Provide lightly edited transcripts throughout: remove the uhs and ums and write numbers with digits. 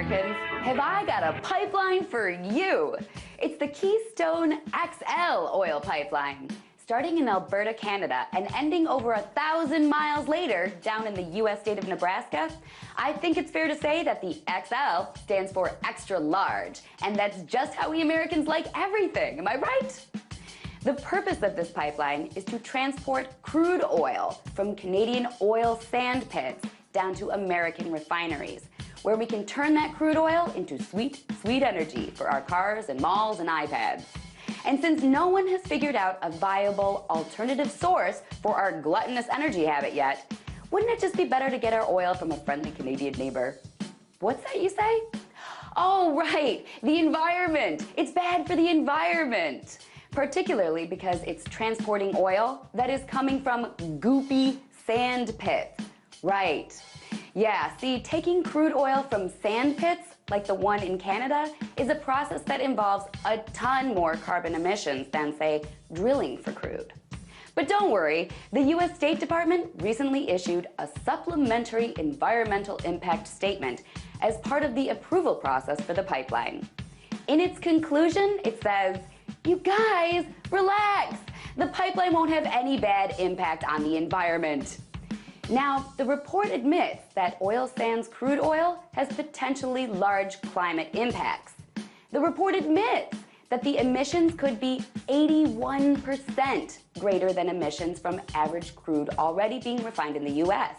Americans, have I got a pipeline for you. It's the Keystone XL oil pipeline, starting in Alberta, Canada, and ending over 1,000 miles later down in the U.S. state of Nebraska. I think it's fair to say that the XL stands for extra large, and that's just how we Americans like everything, am I right? The purpose of this pipeline is to transport crude oil from Canadian oil sand pits down to American refineries, where we can turn that crude oil into sweet, sweet energy for our cars and malls and iPads. And since no one has figured out a viable alternative source for our gluttonous energy habit yet, wouldn't it just be better to get our oil from a friendly Canadian neighbor? What's that you say? Oh, right, the environment. It's bad for the environment, particularly because it's transporting oil that is coming from goopy sand pits. Right. Yeah, see, taking crude oil from sand pits, like the one in Canada, is a process that involves a ton more carbon emissions than, say, drilling for crude. But don't worry, the U.S. State Department recently issued a supplementary environmental impact statement as part of the approval process for the pipeline. In its conclusion, it says, "You guys, relax. The pipeline won't have any bad impact on the environment." Now, the report admits that oil sands crude oil has potentially large climate impacts. The report admits that the emissions could be 81% greater than emissions from average crude already being refined in the U.S.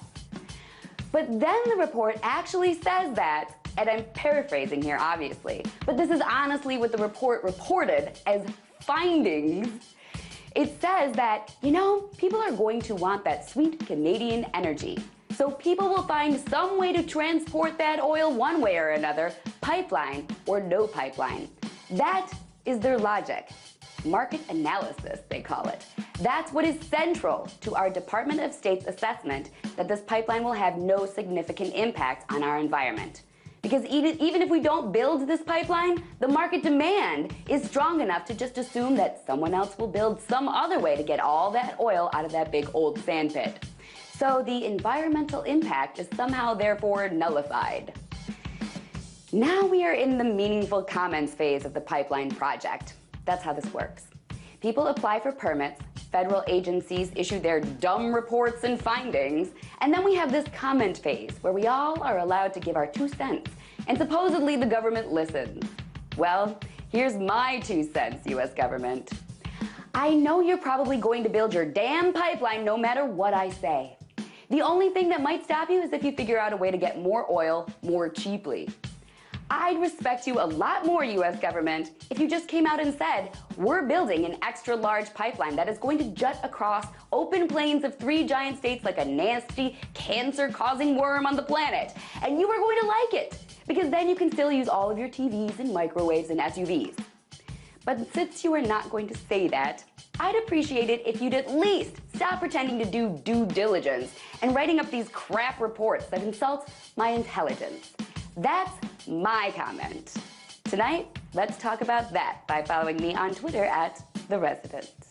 But then the report actually says that, and I'm paraphrasing here obviously, but this is honestly what the report reported as findings. It says that, you know, people are going to want that sweet Canadian energy. So people will find some way to transport that oil one way or another, pipeline or no pipeline. That is their logic. Market analysis, they call it. That's what is central to our Department of State's assessment that this pipeline will have no significant impact on our environment. Because even if we don't build this pipeline, the market demand is strong enough to just assume that someone else will build some other way to get all that oil out of that big old sand pit. So the environmental impact is somehow therefore nullified. Now we are in the meaningful comments phase of the pipeline project. That's how this works. People apply for permits, federal agencies issue their dumb reports and findings, and then we have this comment phase where we all are allowed to give our 2 cents, and supposedly the government listens. Well, here's my 2 cents, US government. I know you're probably going to build your damn pipeline no matter what I say. The only thing that might stop you is if you figure out a way to get more oil more cheaply. I'd respect you a lot more, US government, if you just came out and said, we're building an extra large pipeline that is going to jut across open plains of 3 giant states like a nasty, cancer-causing worm on the planet. And you are going to like it, because then you can still use all of your TVs and microwaves and SUVs. But since you are not going to say that, I'd appreciate it if you'd at least stop pretending to do due diligence and writing up these crap reports that insult my intelligence. That's my comment. Tonight, let's talk about that by following me on Twitter @TheResident.